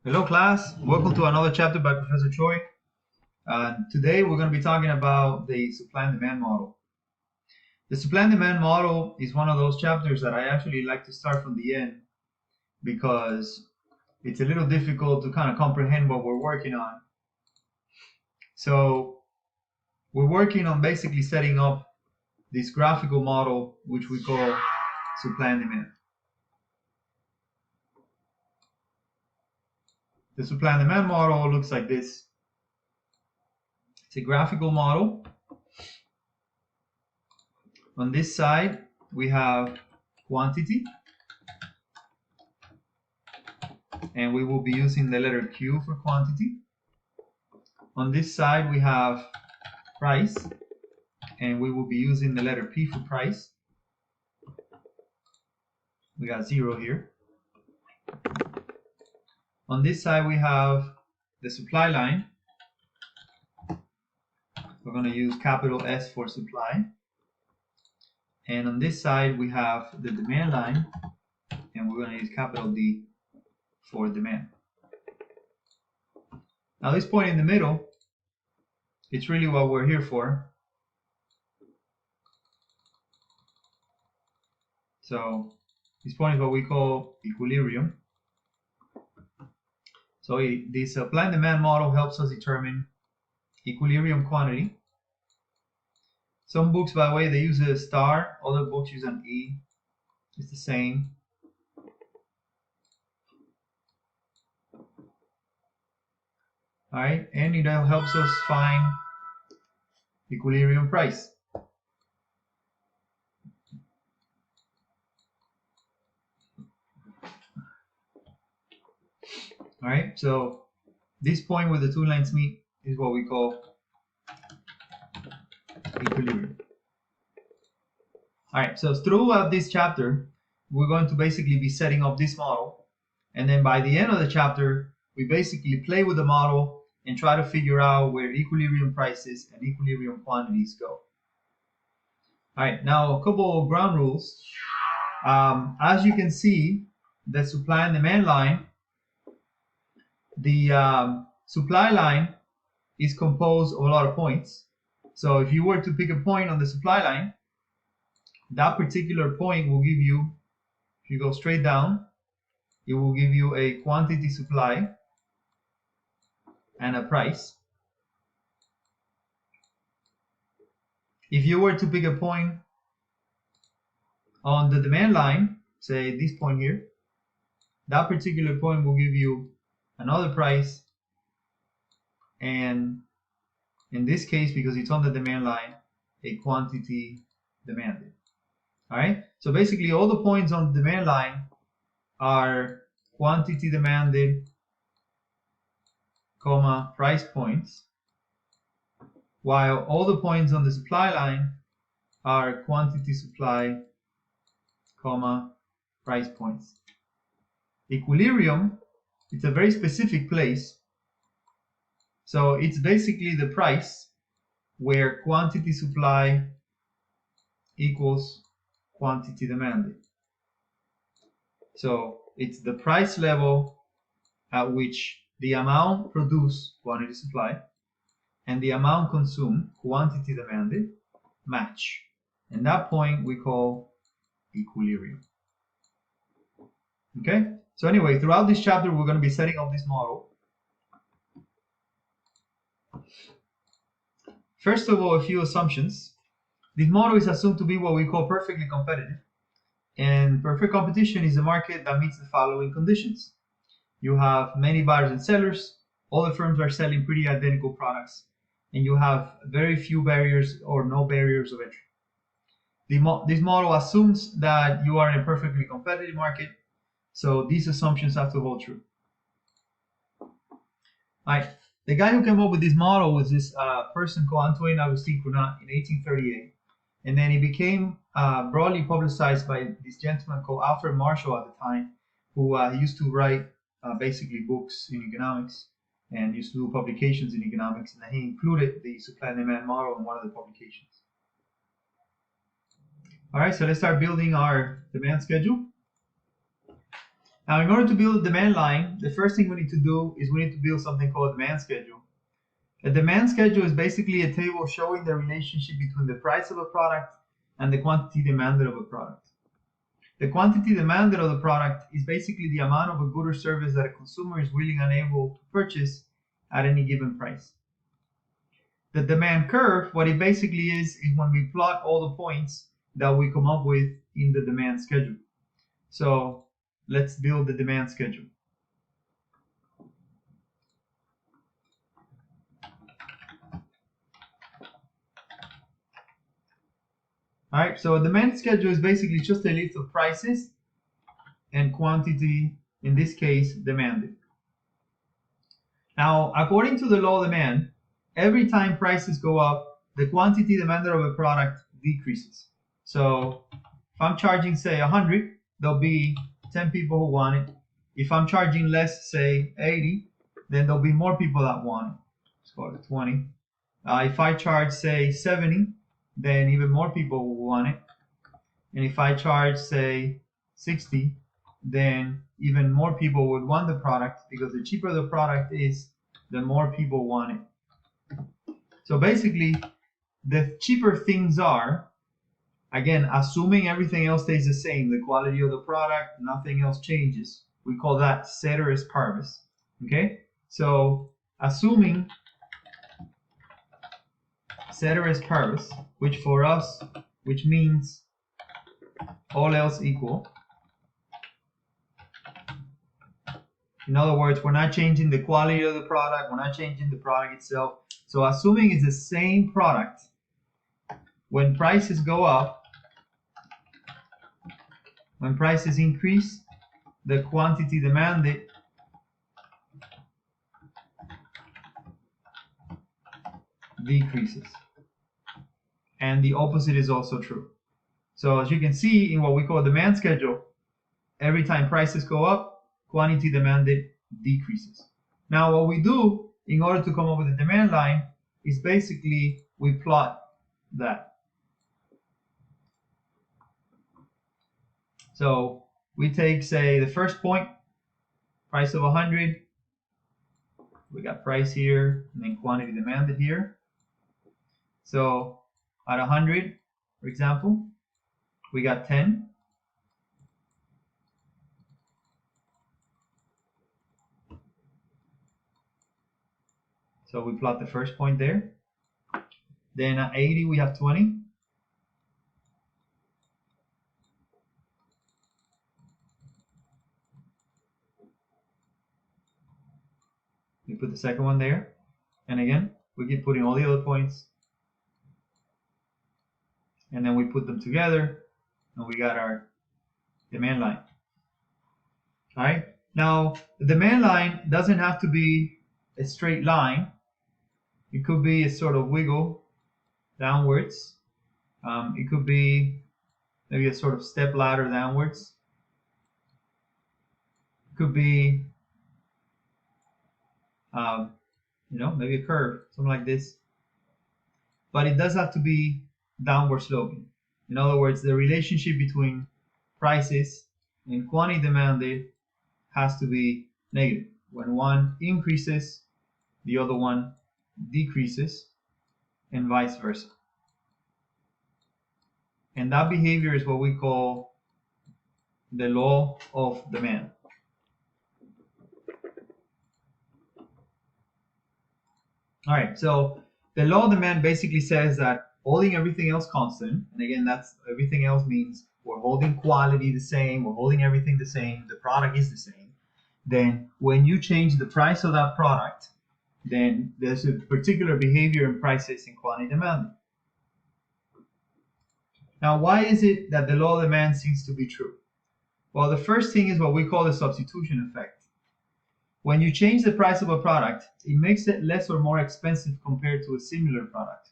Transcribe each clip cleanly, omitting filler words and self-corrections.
Hello class, welcome to another chapter by Professor Choi. Today we're going to be talking about the supply and demand model. The supply and demand model is one of those chapters that I actually like to start from the end because it's a little difficult to kind of comprehend what we're working on. So we're working on basically setting up this graphical model which we call supply and demand. The supply and demand model looks like this. It's a graphical model. On this side, we have quantity, and we will be using the letter Q for quantity. On this side, we have price, and we will be using the letter P for price. We got 0 here. On this side, we have the supply line. We're going to use capital S for supply. And on this side, we have the demand line, and we're going to use capital D for demand. Now, this point in the middle, it's really what we're here for. So this point is what we call equilibrium. So the supply and demand model helps us determine equilibrium quantity. Some books, by the way, they use a star. Other books use an E. It's the same. All right, and it helps us find equilibrium price. All right, so this point where the two lines meet is what we call equilibrium. All right, so throughout this chapter, we're going to basically be setting up this model. And then by the end of the chapter, we basically play with the model and try to figure out where equilibrium prices and equilibrium quantities go. All right, now a couple of ground rules. As you can see, the supply and demand line, the supply line is composed of a lot of points. So if you were to pick a point on the supply line, that particular point will give you, if you go straight down, it will give you a quantity supply and a price. If you were to pick a point on the demand line, say this point here, that particular point will give you another price, and in this case, because it's on the demand line, a quantity demanded. All right, so basically all the points on the demand line are quantity demanded, comma, price points, while all the points on the supply line are quantity supply, comma, price points. Equilibrium, it's a very specific place. So it's basically the price where quantity supply equals quantity demanded. So it's the price level at which the amount produced, quantity supply, and the amount consumed, quantity demanded, match. And that point we call equilibrium. Okay? So anyway, throughout this chapter, we're going to be setting up this model. First of all, a few assumptions. This model is assumed to be what we call perfectly competitive. And perfect competition is a market that meets the following conditions. You have many buyers and sellers. All the firms are selling pretty identical products. And you have very few barriers or no barriers of entry. This model assumes that you are in a perfectly competitive market. So these assumptions have to hold true. All right. The guy who came up with this model was this person called Antoine Augustin Cournot in 1838. And then he became broadly publicized by this gentleman called Alfred Marshall at the time, who used to write basically books in economics and used to do publications in economics. And then he included the supply and demand model in one of the publications. All right, so let's start building our demand schedule. Now, in order to build a demand line, the first thing we need to do is we need to build something called a demand schedule. A demand schedule is basically a table showing the relationship between the price of a product and the quantity demanded of a product. The quantity demanded of the product is basically the amount of a good or service that a consumer is willing and able to purchase at any given price. The demand curve, what it basically is when we plot all the points that we come up with in the demand schedule. So let's build the demand schedule. All right, so a demand schedule is basically just a list of prices and quantity, in this case, demanded. Now, according to the law of demand, every time prices go up, the quantity demanded of a product decreases. So if I'm charging, say, 100, there'll be 10 people who want it. If I'm charging less, say 80, then there'll be more people that want it. Let's call it 20. If I charge, say, 70, then even more people will want it. And if I charge, say, 60, then even more people would want the product, because the cheaper the product is, the more people want it. So basically, the cheaper things are, again, assuming everything else stays the same, the quality of the product, nothing else changes. We call that ceteris paribus. Okay? So assuming ceteris paribus, which for us, which means all else equal. In other words, we're not changing the quality of the product, we're not changing the product itself. So assuming it's the same product, when prices go up, when prices increase, the quantity demanded decreases. And the opposite is also true. So as you can see in what we call demand schedule, every time prices go up, quantity demanded decreases. Now what we do in order to come up with a demand line is basically we plot that. So we take, say, the first point, price of 100, we got price here, and then quantity demanded here. So at 100, for example, we got 10. So we plot the first point there. Then at 80, we have 20. We put the second one there. And again, we keep putting all the other points. And then we put them together, and we got our demand line. All right. Now, the demand line doesn't have to be a straight line. It could be a sort of wiggle downwards. It could be maybe a sort of step ladder downwards. It could be, maybe a curve, something like this. But it does have to be downward sloping. In other words, the relationship between prices and quantity demanded has to be negative. When one increases, the other one decreases, and vice versa. And that behavior is what we call the law of demand. All right, so the law of demand basically says that holding everything else constant, and again, that's everything else means we're holding quality the same, we're holding everything the same, the product is the same. Then when you change the price of that product, then there's a particular behavior in prices and quantity demanded. Now, why is it that the law of demand seems to be true? Well, the first thing is what we call the substitution effect. When you change the price of a product, it makes it less or more expensive compared to a similar product.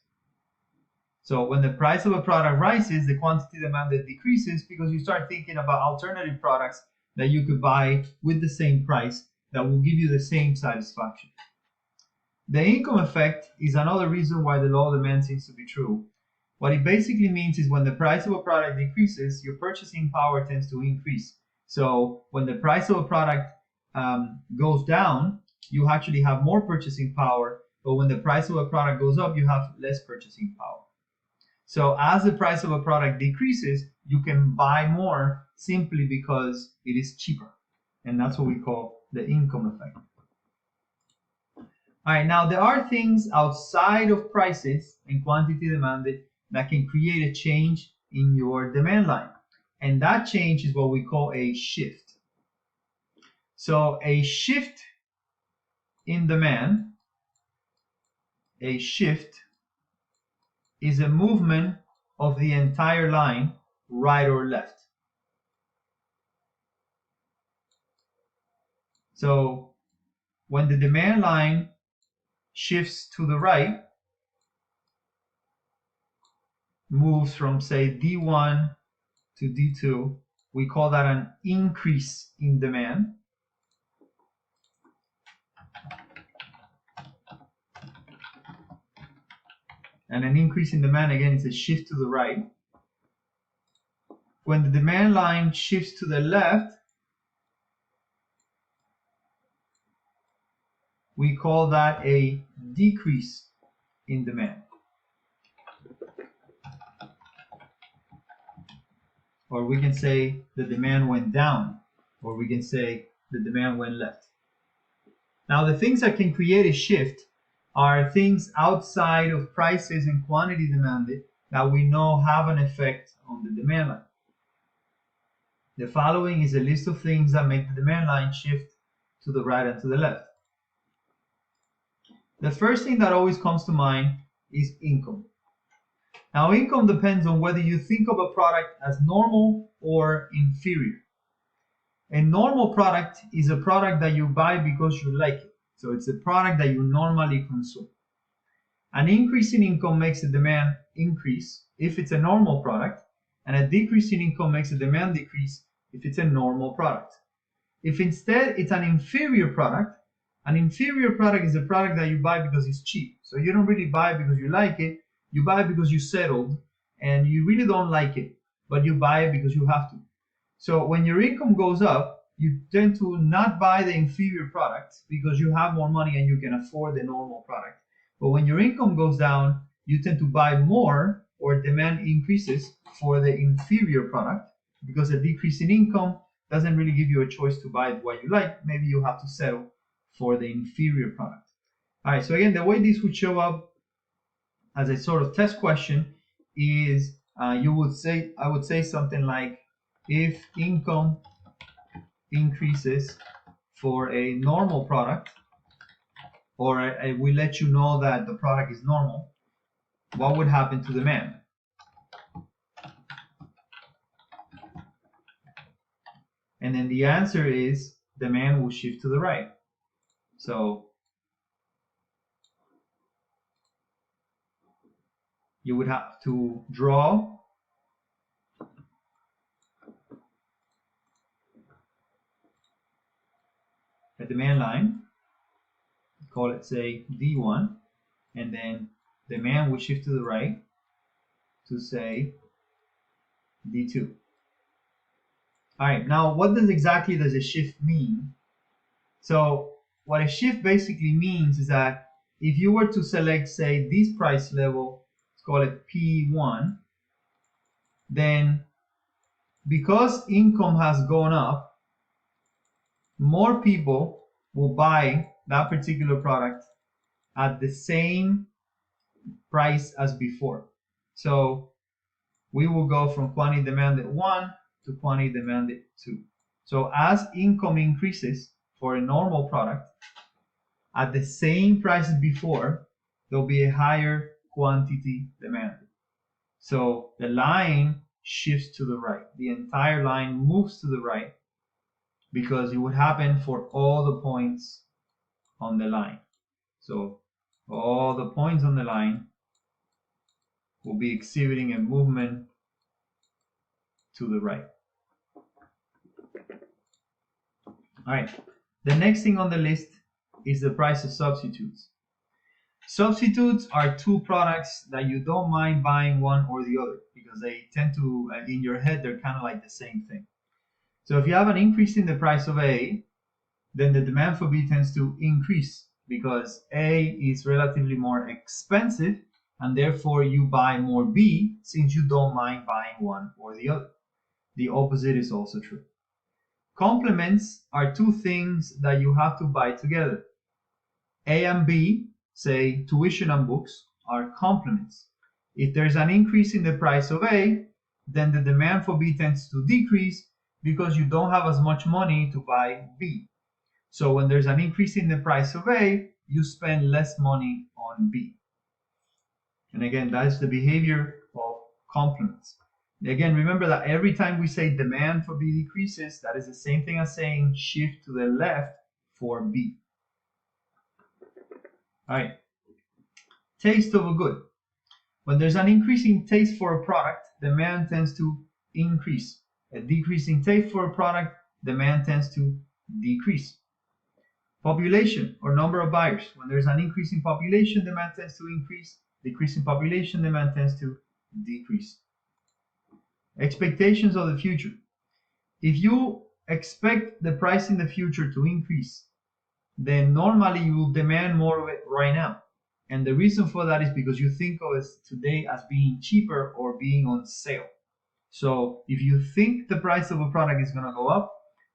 So when the price of a product rises, the quantity demanded decreases because you start thinking about alternative products that you could buy with the same price that will give you the same satisfaction. The income effect is another reason why the law of demand seems to be true. What it basically means is when the price of a product decreases, your purchasing power tends to increase. So when the price of a product goes down, you actually have more purchasing power, but when the price of a product goes up, you have less purchasing power. So as the price of a product decreases, you can buy more simply because it is cheaper. And that's what we call the income effect. All right, now there are things outside of prices and quantity demanded that can create a change in your demand line. And that change is what we call a shift. So a shift in demand, a shift is a movement of the entire line right or left. So when the demand line shifts to the right, moves from say D1 to D2, we call that an increase in demand. And an increase in demand, again, is a shift to the right. When the demand line shifts to the left, we call that a decrease in demand. Or we can say the demand went down, or we can say the demand went left. Now, the things that can create a shift are things outside of prices and quantity demanded that we know have an effect on the demand line. The following is a list of things that make the demand line shift to the right and to the left. The first thing that always comes to mind is income. Now, income depends on whether you think of a product as normal or inferior. A normal product is a product that you buy because you like it. So it's a product that you normally consume. An increase in income makes the demand increase if it's a normal product, and a decrease in income makes the demand decrease if it's a normal product. If instead it's an inferior product is a product that you buy because it's cheap. So you don't really buy it because you like it, you buy it because you settled and you really don't like it, but you buy it because you have to. So when your income goes up, you tend to not buy the inferior product because you have more money and you can afford the normal product. But when your income goes down, you tend to buy more, or demand increases for the inferior product, because a decrease in income doesn't really give you a choice to buy what you like. Maybe you have to settle for the inferior product. All right, so again, the way this would show up as a sort of test question is I would say something like, if income increases for a normal product, or we let you know that the product is normal, what would happen to demand? And then the answer is demand will shift to the right. So you would have to draw a demand line, call it say D1, and then demand will shift to the right to say D2. All right, now what exactly does a shift mean? So what a shift basically means is that if you were to select, say, this price level, let's call it P1, then because income has gone up, more people will buy that particular product at the same price as before. So we will go from quantity demanded 1 to quantity demanded 2. So as income increases for a normal product at the same price as before, there'll be a higher quantity demanded. So the line shifts to the right. The entire line moves to the right because it would happen for all the points on the line. So all the points on the line will be exhibiting a movement to the right. All right, the next thing on the list is the price of substitutes. Substitutes are two products that you don't mind buying one or the other because they tend to, in your head, they're kind of like the same thing. So if you have an increase in the price of A, then the demand for B tends to increase because A is relatively more expensive, and therefore you buy more B since you don't mind buying one or the other. The opposite is also true. Complements are two things that you have to buy together. A and B, say tuition and books, are complements. If there's an increase in the price of A, then the demand for B tends to decrease because you don't have as much money to buy B. So when there's an increase in the price of A, you spend less money on B. And again, that's the behavior of complements. Again, remember that every time we say demand for B decreases, that is the same thing as saying shift to the left for B. All right. Taste of a good. When there's an increasing taste for a product, demand tends to increase. A decreasing taste for a product, demand tends to decrease. Population or number of buyers. When there's an increase in population, demand tends to increase. Decrease in population, demand tends to decrease. Expectations of the future. If you expect the price in the future to increase, then normally you will demand more of it right now. And the reason for that is because you think of it today as being cheaper or being on sale. So if you think the price of a product is going to go up,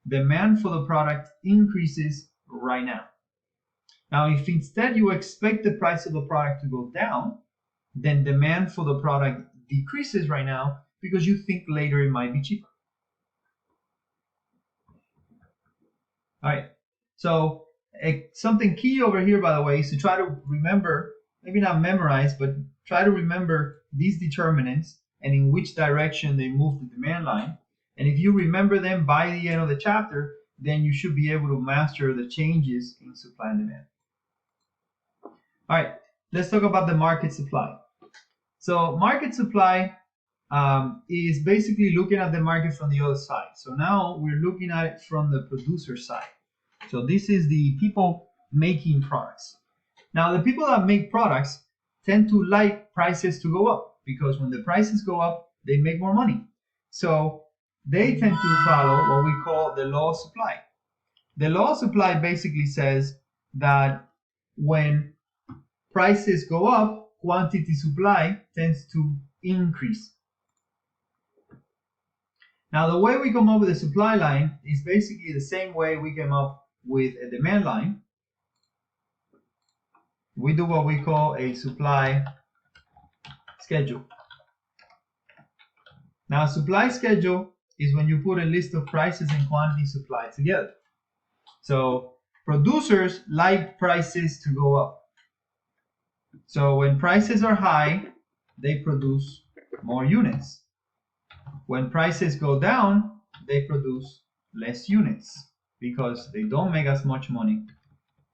demand for the product increases right now. Now, if instead you expect the price of the product to go down, then demand for the product decreases right now because you think later it might be cheaper. All right, so something key over here, by the way, is to try to remember, maybe not memorize, but try to remember these determinants and in which direction they move the demand line. And if you remember them by the end of the chapter, then you should be able to master the changes in supply and demand. All right, let's talk about the market supply. So market supply is basically looking at the market from the other side. So now we're looking at it from the producer side. So this is the people making products. Now the people that make products tend to like prices to go up because when the prices go up, they make more money. So they tend to follow what we call the law of supply. The law of supply basically says that when prices go up, quantity supply tends to increase. Now the way we come up with a supply line is basically the same way we came up with a demand line. We do what we call a supply schedule. Now a supply schedule is when you put a list of prices and quantity supplied together. So producers like prices to go up. So when prices are high, they produce more units. When prices go down, they produce less units because they don't make as much money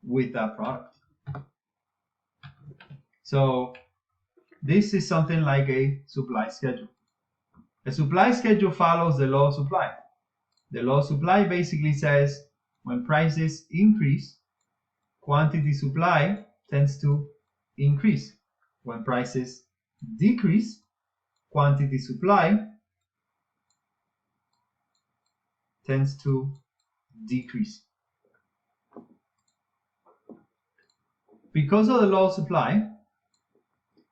with that product. So this is something like a supply schedule. A supply schedule follows the law of supply. The law of supply basically says when prices increase, quantity supply tends to increase. When prices decrease, quantity supply tends to decrease. Because of the law of supply,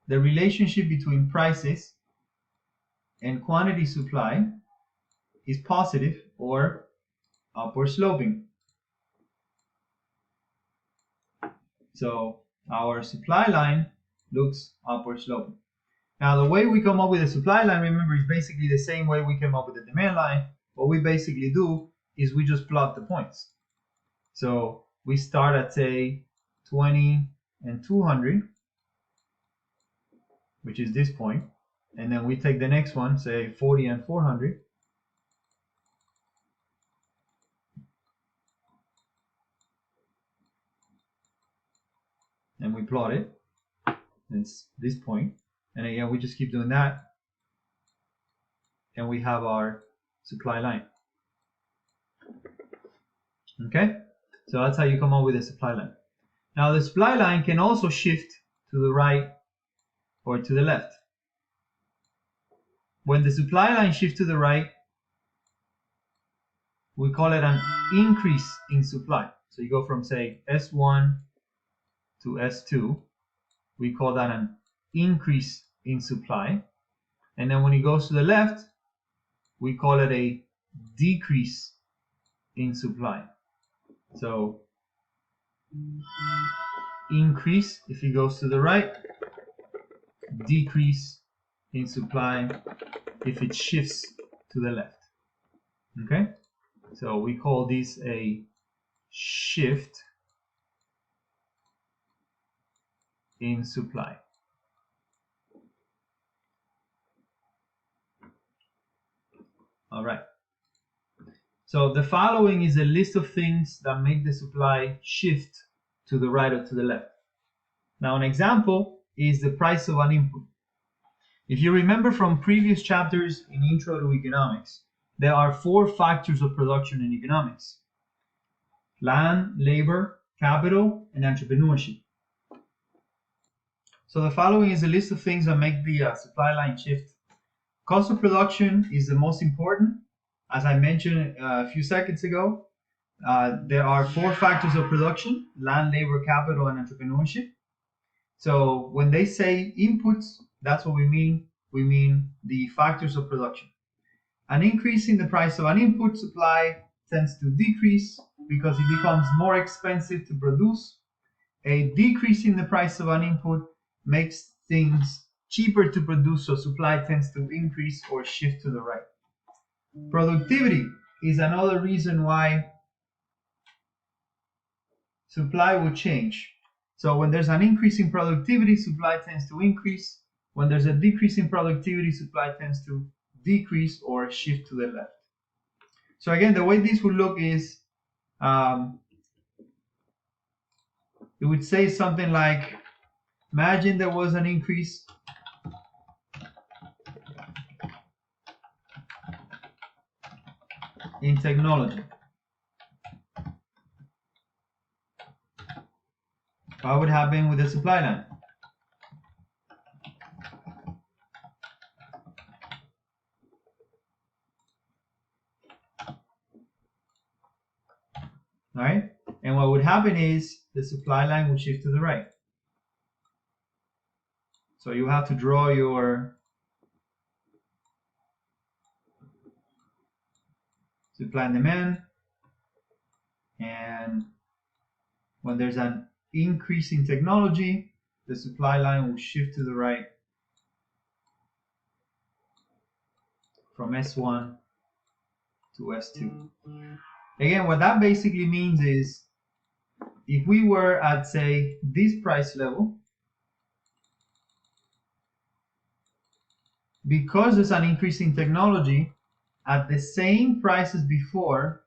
the relationship between prices and quantity supply is positive or upward sloping. So our supply line looks upward sloping. Now the way we come up with a supply line, remember, is basically the same way we came up with the demand line. What we basically do is we just plot the points. So we start at, say, 20 and 200, which is this point, and then we take the next one, say 40 and 400, and we plot it. It's this point, and again we just keep doing that, and we have our supply line. Okay, so that's how you come up with a supply line. Now the supply line can also shift to the right or to the left. When the supply line shifts to the right, we call it an increase in supply. So you go from, say, S1 to S2, we call that an increase in supply. And then when it goes to the left, we call it a decrease in supply. So increase if it goes to the right, decrease in supply if it shifts to the left. Okay, so we call this a shift in supply. All right. So the following is a list of things that make the supply shift to the right or to the left. Now, an example is the price of an input. If you remember from previous chapters in Intro to Economics, there are 4 factors of production in economics: land, labor, capital, and entrepreneurship. So the following is a list of things that make the supply line shift. Cost of production is the most important. As I mentioned a few seconds ago, there are 4 factors of production: land, labor, capital, and entrepreneurship. So when they say inputs, that's what we mean. We mean the factors of production. An increase in the price of an input supply tends to decrease because it becomes more expensive to produce. A decrease in the price of an input makes things cheaper to produce, so supply tends to increase or shift to the right. Productivity is another reason why supply will change. So when there's an increase in productivity, supply tends to increase. When there's a decrease in productivity, supply tends to decrease or shift to the left. So again, the way this would look is, it would say something like, imagine there was an increase in technology. What would happen with the supply line? All right, and what would happen is the supply line would shift to the right. So you have to draw your supply and demand, and when there's an increase in technology, the supply line will shift to the right from S1 to S2. Again, what that basically means is, if we were at, say, this price level, because there's an increase in technology, at the same price as before,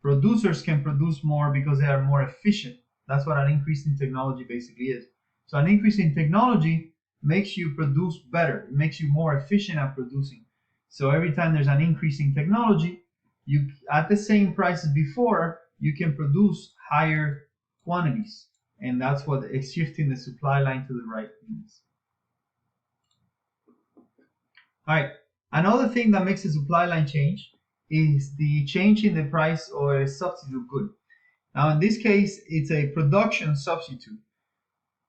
producers can produce more because they are more efficient. That's what an increase in technology basically is. So an increase in technology makes you produce better. It makes you more efficient at producing. So every time there's an increase in technology, you, at the same price as before, you can produce higher quantities. And that's what shifting the supply line to the right means. All right, another thing that makes the supply line change is the change in the price or a substitute good. Now in this case, it's a production substitute.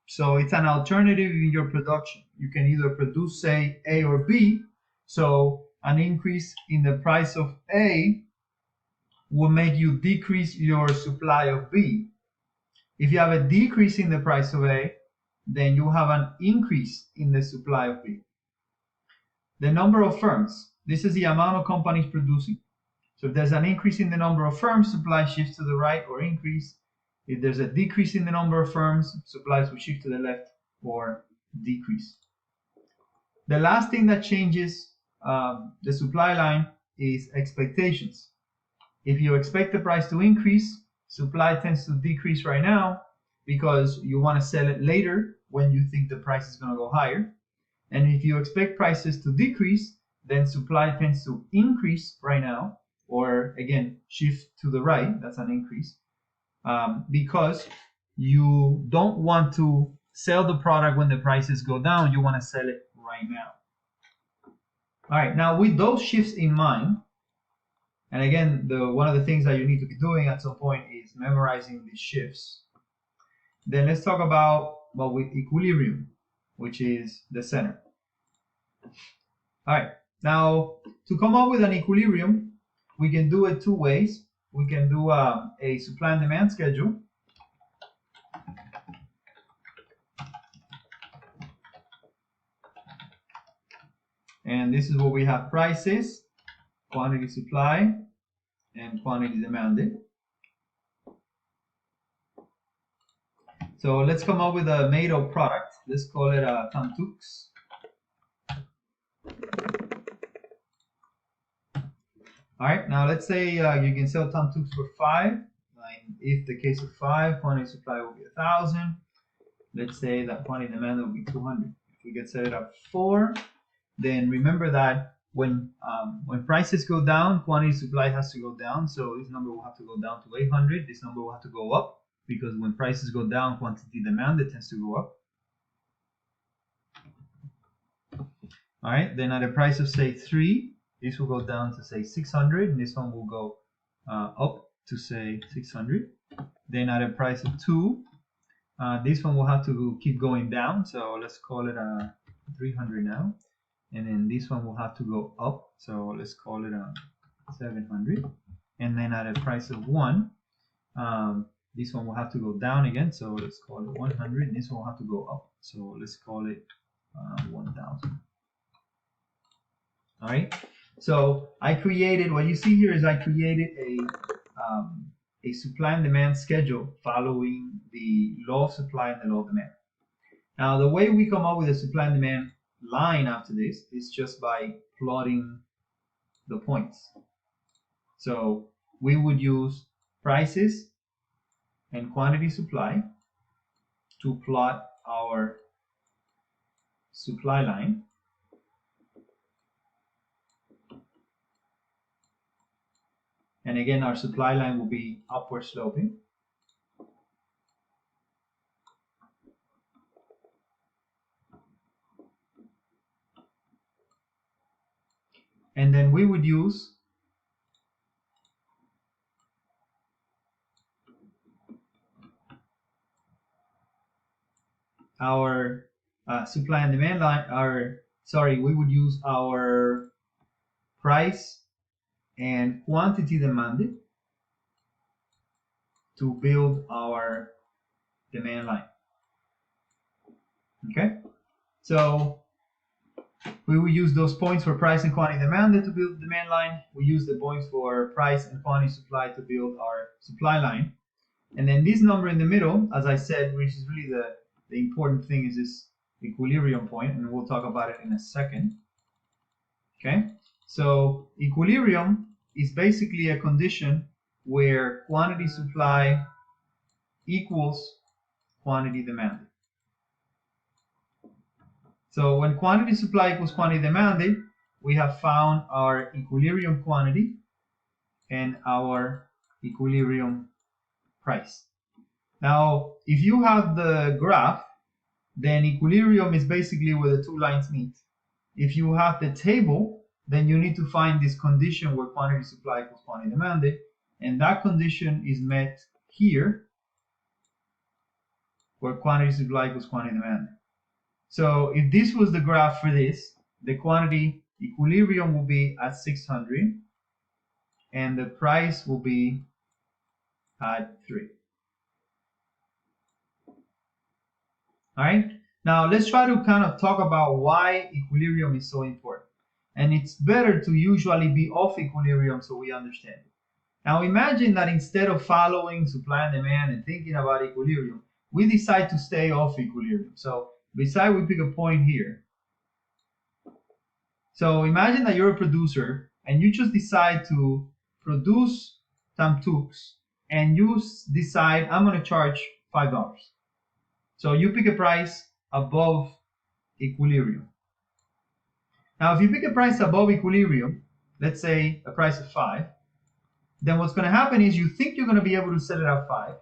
So it's an alternative in your production. You can either produce, say, A or B. So an increase in the price of A will make you decrease your supply of B. If you have a decrease in the price of A, then you have an increase in the supply of B. The number of firms. This is the amount of companies producing. So if there's an increase in the number of firms, supply shifts to the right or increase. If there's a decrease in the number of firms, supplies will shift to the left or decrease. The last thing that changes the supply line is expectations. If you expect the price to increase, supply tends to decrease right now because you want to sell it later when you think the price is going to go higher. And if you expect prices to decrease, then supply tends to increase right now, or again, shift to the right. That's an increase, because you don't want to sell the product when the prices go down. You want to sell it right now. All right, now with those shifts in mind, And again, one of the things that you need to be doing at some point is memorizing these shifts. Then let's talk about with equilibrium, which is the center. All right, now to come up with an equilibrium, we can do it two ways. We can do a supply and demand schedule. And this is where we have prices, quantity supply, and quantity demanded. So let's come up with a made-up product. Let's call it a Tamtux. All right, now let's say you can sell Tamtux for 5. If the case of 5, quantity supply will be 1,000. Let's say that quantity demand will be 200. If we get set it up 4, then remember that when prices go down, quantity supply has to go down. So this number will have to go down to 800. This number will have to go up because when prices go down, quantity demanded tends to go up. All right, then at a price of say 3, this will go down to say 600, and this one will go up to say 600. Then at a price of 2, this one will have to keep going down. So let's call it 300 now. And then this one will have to go up. So let's call it 700. And then at a price of 1, this one will have to go down again. So let's call it 100. And this one will have to go up. So let's call it 1,000. All right. So I created, what you see here is I created a supply and demand schedule following the law of supply and the law of demand. Now the way we come up with a supply and demand line after this is just by plotting the points. So we would use prices and quantity supply to plot our supply line. And again, our supply line will be upward sloping. And then we would use our supply and demand line, we would use our price and quantity demanded to build our demand line. Okay, so we will use those points for price and quantity demanded to build the demand line. We use the points for price and quantity supply to build our supply line. And then this number in the middle, as I said, which is really the important thing, is this equilibrium point, and we'll talk about it in a second. Okay, so equilibrium is basically a condition where quantity supply equals quantity demanded. So when quantity supply equals quantity demanded, we have found our equilibrium quantity and our equilibrium price. Now, if you have the graph, then equilibrium is basically where the two lines meet. If you have the table, then you need to find this condition where quantity supply equals quantity demanded, and that condition is met here, where quantity supply equals quantity demanded. So if this was the graph for this, the quantity equilibrium will be at 600, and the price will be at 3. All right, now let's try to kind of talk about why equilibrium is so important. And it's better to usually be off equilibrium so we understand it. Now imagine that instead of following supply and demand and thinking about equilibrium, we decide to stay off equilibrium. So beside, we pick a point here. So imagine that you're a producer and you just decide to produce Tamtux, and you decide, I'm going to charge $5. So you pick a price above equilibrium. Now, if you pick a price above equilibrium, let's say a price of 5, then what's going to happen is you think you're going to be able to sell it at 5.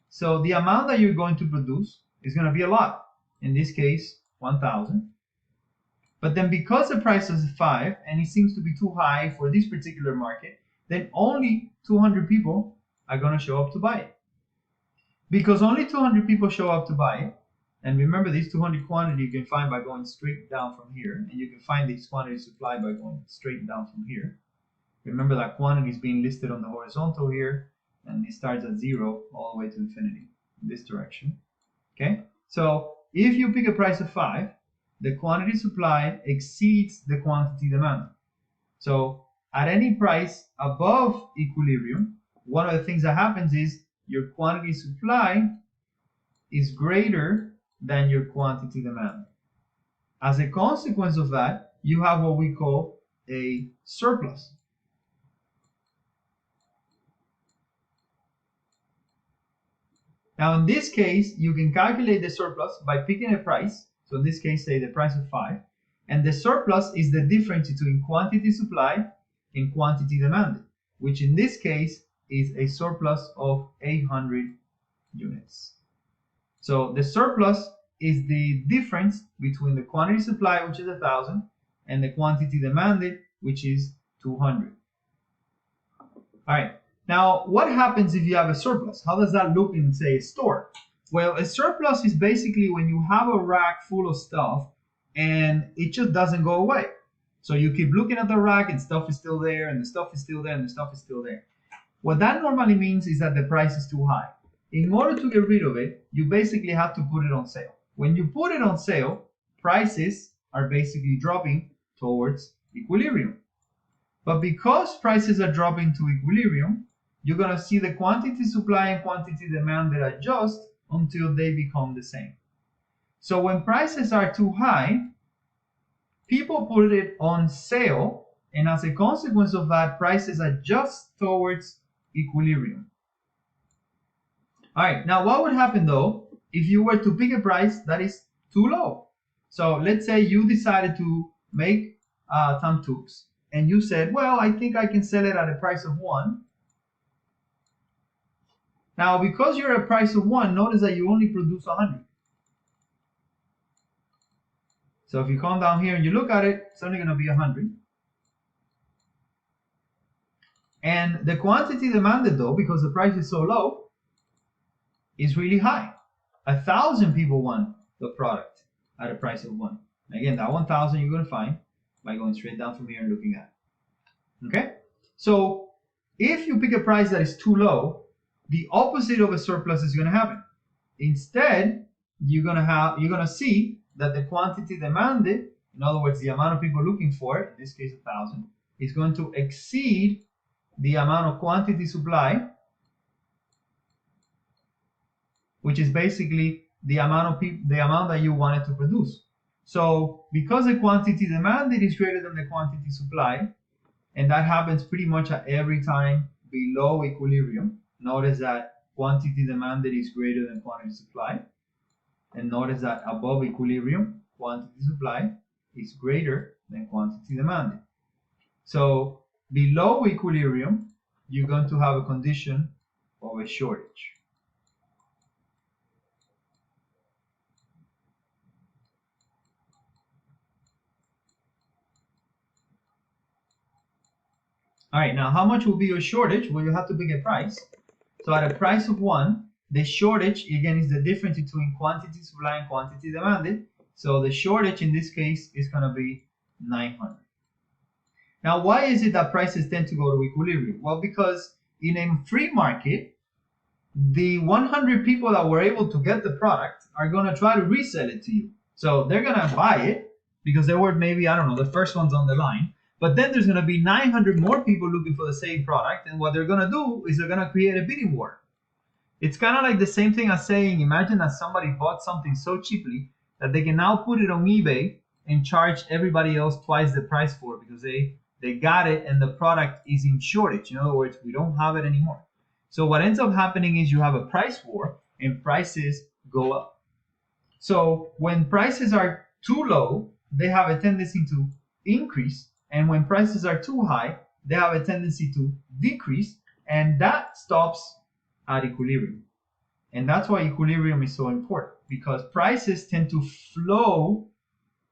So the amount that you're going to produce is going to be a lot. In this case, 1,000. But then because the price is 5 and it seems to be too high for this particular market, then only 200 people are going to show up to buy it. Because only 200 people show up to buy it, and remember these 200 quantity you can find by going straight down from here, and you can find these quantity supply by going straight down from here. Remember that quantity is being listed on the horizontal here, and it starts at 0 all the way to infinity in this direction. Okay, so if you pick a price of 5, the quantity supply exceeds the quantity demand. So at any price above equilibrium, one of the things that happens is your quantity supply is greater than your quantity demand. As a consequence of that, you have what we call a surplus. Now in this case, you can calculate the surplus by picking a price. So in this case, say the price of 5. And the surplus is the difference between quantity supply and quantity demanded, which in this case is a surplus of 800 units. So the surplus is the difference between the quantity supply, which is 1,000, and the quantity demanded, which is 200. All right. Now, what happens if you have a surplus? How does that look in, say, a store? Well, a surplus is basically when you have a rack full of stuff and it just doesn't go away. So you keep looking at the rack and stuff is still there, and the stuff is still there, and the stuff is still there. What that normally means is that the price is too high. In order to get rid of it, you basically have to put it on sale. When you put it on sale, prices are basically dropping towards equilibrium. But because prices are dropping to equilibrium, you're going to see the quantity supply and quantity demand that adjust until they become the same. So when prices are too high, people put it on sale, and as a consequence of that, prices adjust towards equilibrium. All right, now what would happen though if you were to pick a price that is too low? So let's say you decided to make Tamtux, and you said, well, I think I can sell it at a price of 1. Now, because you're at a price of 1, notice that you only produce 100. So if you come down here and you look at it, it's only going to be 100. And the quantity demanded, though, because the price is so low, is really high. 1,000 people want the product at a price of 1. Again, that 1,000 you're going to find by going straight down from here and looking at it. Okay? So if you pick a price that is too low, the opposite of a surplus is going to happen. Instead, you're going to see that the quantity demanded, in other words, the amount of people looking for it, in this case 1,000, is going to exceed the amount of quantity supply, which is basically the amount that you wanted to produce. So because the quantity demanded is greater than the quantity supply, and that happens pretty much at every time below equilibrium, notice that quantity demanded is greater than quantity supply. And notice that above equilibrium, quantity supply is greater than quantity demanded. So below equilibrium, you're going to have a condition of a shortage. All right, now how much will be your shortage? Well, you have to pick a price. So at a price of 1, the shortage, again, is the difference between quantity supply and quantity demanded. So the shortage in this case is going to be 900. Now, why is it that prices tend to go to equilibrium? Well, because in a free market, the 100 people that were able to get the product are going to try to resell it to you. So they're going to buy it because they were maybe, I don't know, the first ones on the line. But then there's going to be 900 more people looking for the same product. And what they're going to do is they're going to create a bidding war. It's kind of like the same thing as saying, imagine that somebody bought something so cheaply that they can now put it on eBay and charge everybody else twice the price for it because they got it and the product is in shortage. In other words, we don't have it anymore. So what ends up happening is you have a price war and prices go up. So when prices are too low, they have a tendency to increase. And when prices are too high, they have a tendency to decrease. And that stops at equilibrium. And that's why equilibrium is so important, because prices tend to flow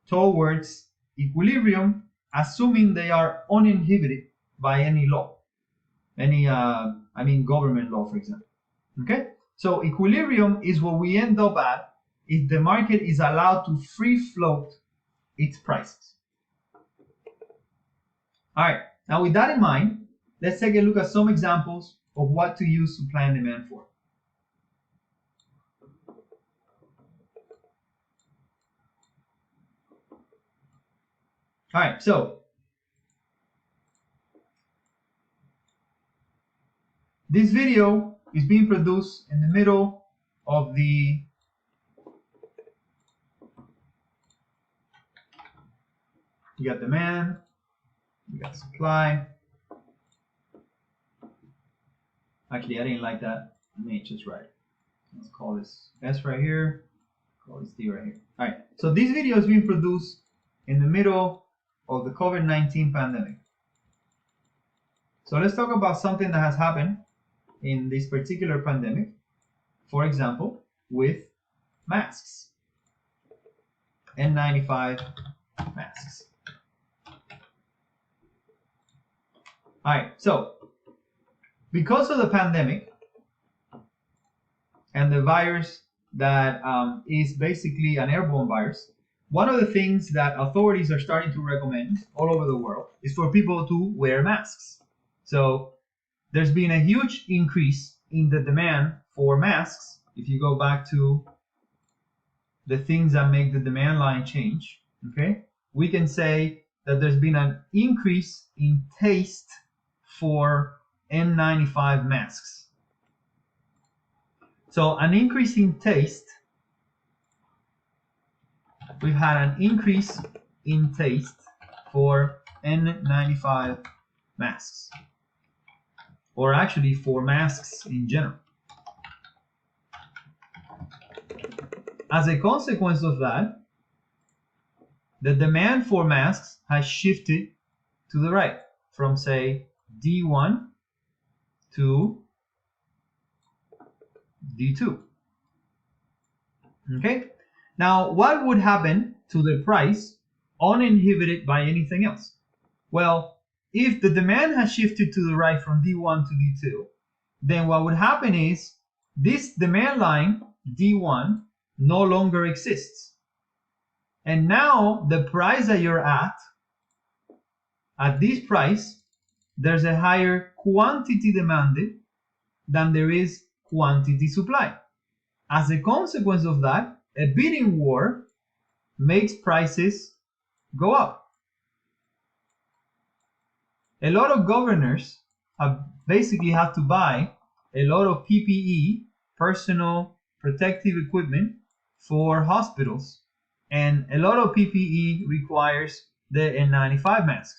towards equilibrium, assuming they are uninhibited by any law. government law, for example. Okay, so equilibrium is what we end up at if the market is allowed to free float its prices. All right, now with that in mind, let's take a look at some examples of what to use supply and demand for. All right, so this video is being produced in the middle of the you got demand, you got supply. Actually, I didn't like that. I made it just right. Let's call this S right here, call this D right here. All right, so this video is being produced in the middle of the COVID-19 pandemic. So let's talk about something that has happened in this particular pandemic. For example, with masks, N95 masks. All right, so because of the pandemic and the virus that is basically an airborne virus, one of the things that authorities are starting to recommend all over the world is for people to wear masks. So there's been a huge increase in the demand for masks. If you go back to the things that make the demand line change, okay, we can say that there's been an increase in taste for N95 masks. So an increase in taste, we've had an increase in taste for N95 masks, or actually for masks in general. As a consequence of that, the demand for masks has shifted to the right from, say, D1 to D2. Okay? Now, what would happen to the price uninhibited by anything else? Well, if the demand has shifted to the right from D1 to D2, then what would happen is this demand line, D1, no longer exists. And now the price that you're at this price, there's a higher quantity demanded than there is quantity supply. As a consequence of that, a bidding war makes prices go up. A lot of governors have basically had to buy a lot of PPE, personal protective equipment, for hospitals, and a lot of PPE requires the N95 mask.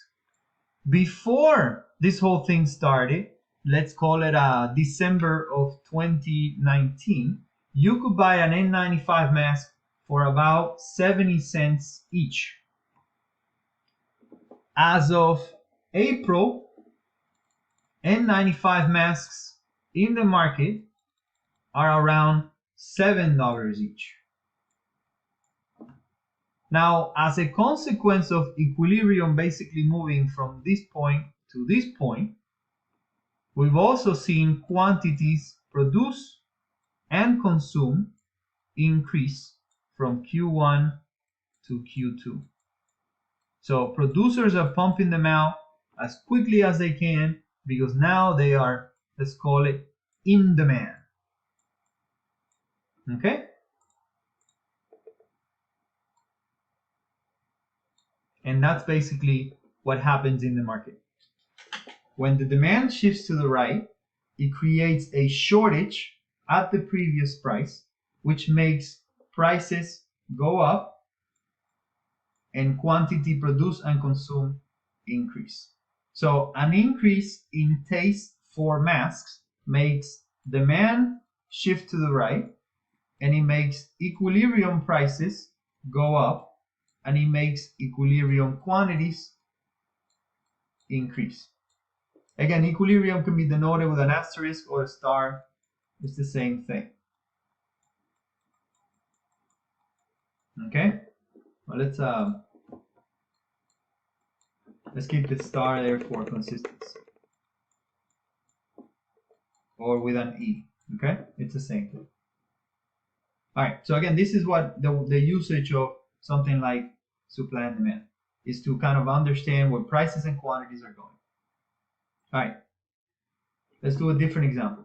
Before this whole thing started, let's call it December of 2019, you could buy an N95 mask for about 70 cents each. As of April, N95 masks in the market are around $7 each. Now, as a consequence of equilibrium basically moving from this point to this point, we've also seen quantities produced and consumed increase from Q1 to Q2. So producers are pumping them out as quickly as they can because now they are, let's call it, in demand. Okay? And that's basically what happens in the market. When the demand shifts to the right, it creates a shortage at the previous price, which makes prices go up and quantity produced and consumed increase. So an increase in taste for masks makes demand shift to the right, and it makes equilibrium prices go up, and it makes equilibrium quantities increase. Again, equilibrium can be denoted with an asterisk or a star. It's the same thing. Okay? Well, let's keep the star there for consistency. or with an E. Okay, it's the same thing. All right, so again, this is what the usage of something like supply and demand is, to kind of understand where prices and quantities are going. All right, let's do a different example.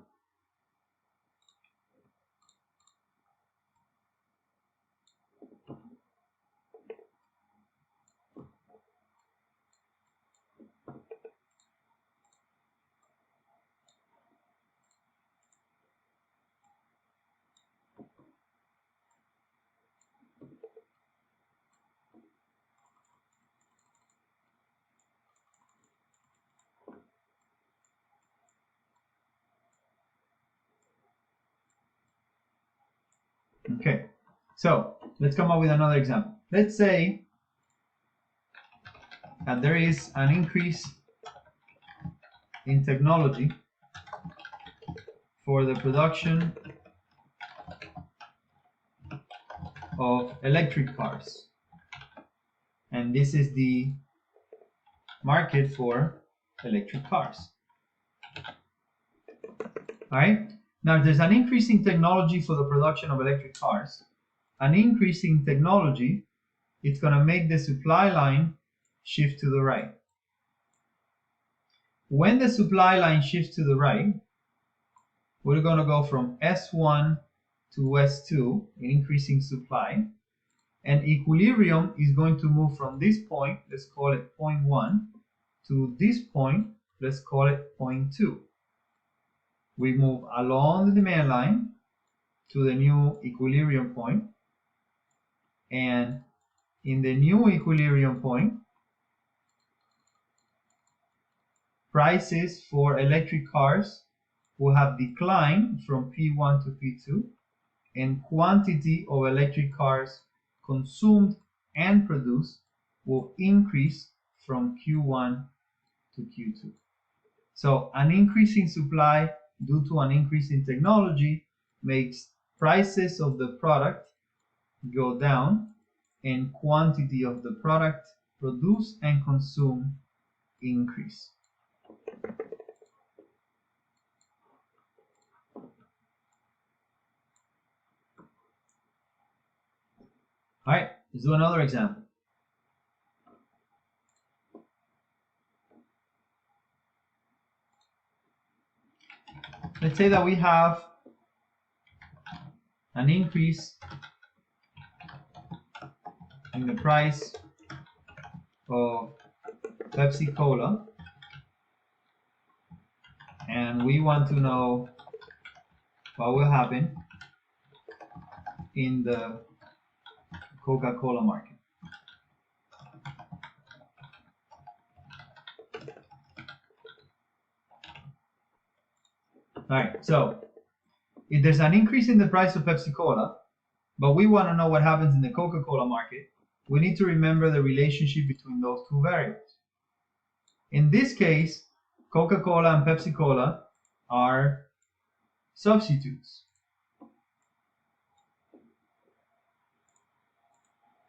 Okay, so let's come up with another example. Let's say that there is an increase in technology for the production of electric cars, and this is the market for electric cars. All right, now there's an increase in technology for the production of electric cars. An increase in technology, it's going to make the supply line shift to the right. When the supply line shifts to the right, we're going to go from S1 to S2, increasing supply, and equilibrium is going to move from this point, let's call it point 1, to this point, let's call it point 2. We move along the demand line to the new equilibrium point, and in the new equilibrium point, prices for electric cars will have declined from P1 to P2, and quantity of electric cars consumed and produced will increase from Q1 to Q2. So an increase in supply due to an increase in technology makes prices of the product go down and quantity of the product produced and consumed increase. All right, let's do another example. Let's say that we have an increase in the price of Pepsi Cola, and we want to know what will happen in the Coca-Cola market. All right, so if there's an increase in the price of Pepsi Cola, but we want to know what happens in the Coca-Cola market, we need to remember the relationship between those two variables. In this case, Coca-Cola and Pepsi Cola are substitutes,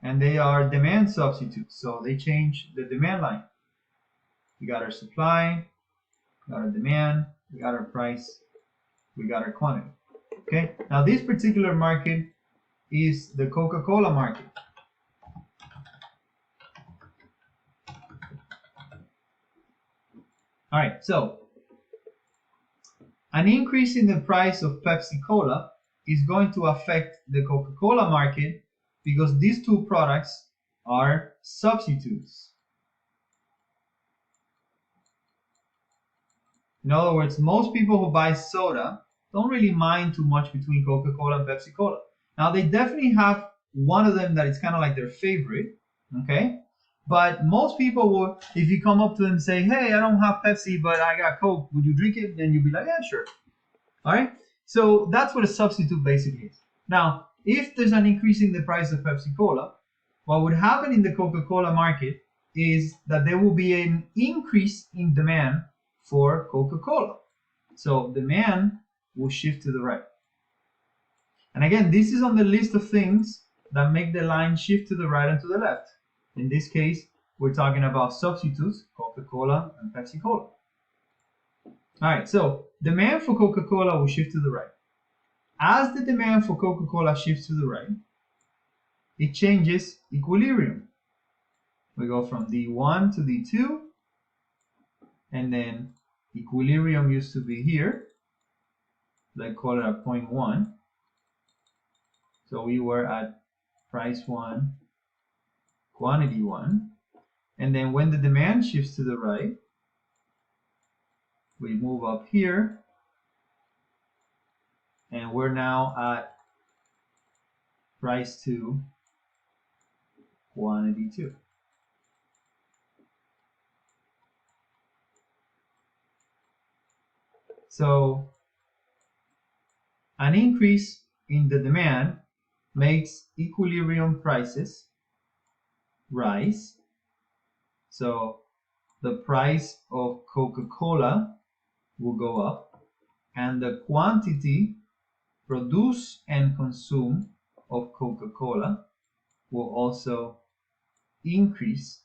and they are demand substitutes, so they change the demand line. We got our supply, we got our demand, we got our price, we got our quantity. Okay, now this particular market is the Coca-Cola market. All right, so an increase in the price of Pepsi Cola is going to affect the Coca-Cola market because these two products are substitutes. In other words, most people who buy soda don't really mind too much between Coca-Cola and Pepsi Cola. Now, they definitely have one of them that is kind of like their favorite, okay? But most people will, if you come up to them and say, hey, I don't have Pepsi, but I got Coke, would you drink it? Then you'll be like, yeah, sure. All right? So that's what a substitute basically is. Now, if there's an increase in the price of Pepsi Cola, what would happen in the Coca-Cola market is that there will be an increase in demand for Coca-Cola. So demand will shift to the right. And again, this is on the list of things that make the line shift to the right and to the left. In this case, we're talking about substitutes, Coca-Cola and Pepsi Cola. All right, so demand for Coca-Cola will shift to the right. As the demand for Coca-Cola shifts to the right, it changes equilibrium. We go from D1 to D2, and then equilibrium used to be here. Let's call it at point 1. So we were at price 1, quantity 1. And then when the demand shifts to the right, we move up here, and we're now at price 2, quantity 2. So an increase in the demand makes equilibrium prices rise. So the price of Coca-Cola will go up, and the quantity produced and consumed of Coca-Cola will also increase.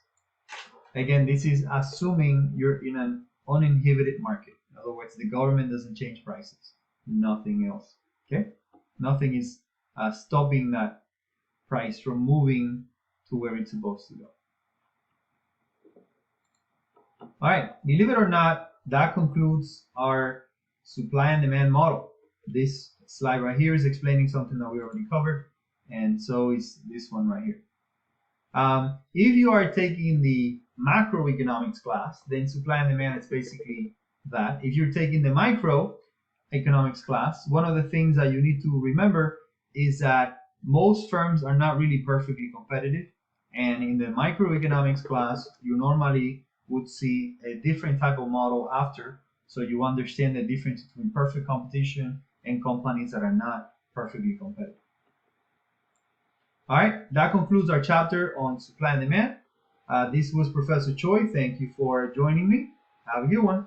Again, this is assuming you're in an uninhibited market. In other words, the government doesn't change prices, nothing else. Okay, nothing is stopping that price from moving to where it's supposed to go. All right, believe it or not, that concludes our supply and demand model. This slide right here is explaining something that we already covered, and so is this one right here. If you are taking the macroeconomics class, then supply and demand is basically that. If you're taking the microeconomics class, one of the things that you need to remember is that most firms are not really perfectly competitive. And in the microeconomics class, you normally would see a different type of model after, so you understand the difference between perfect competition and companies that are not perfectly competitive. All right, that concludes our chapter on supply and demand. This was Professor Choi. Thank you for joining me. Have a good one.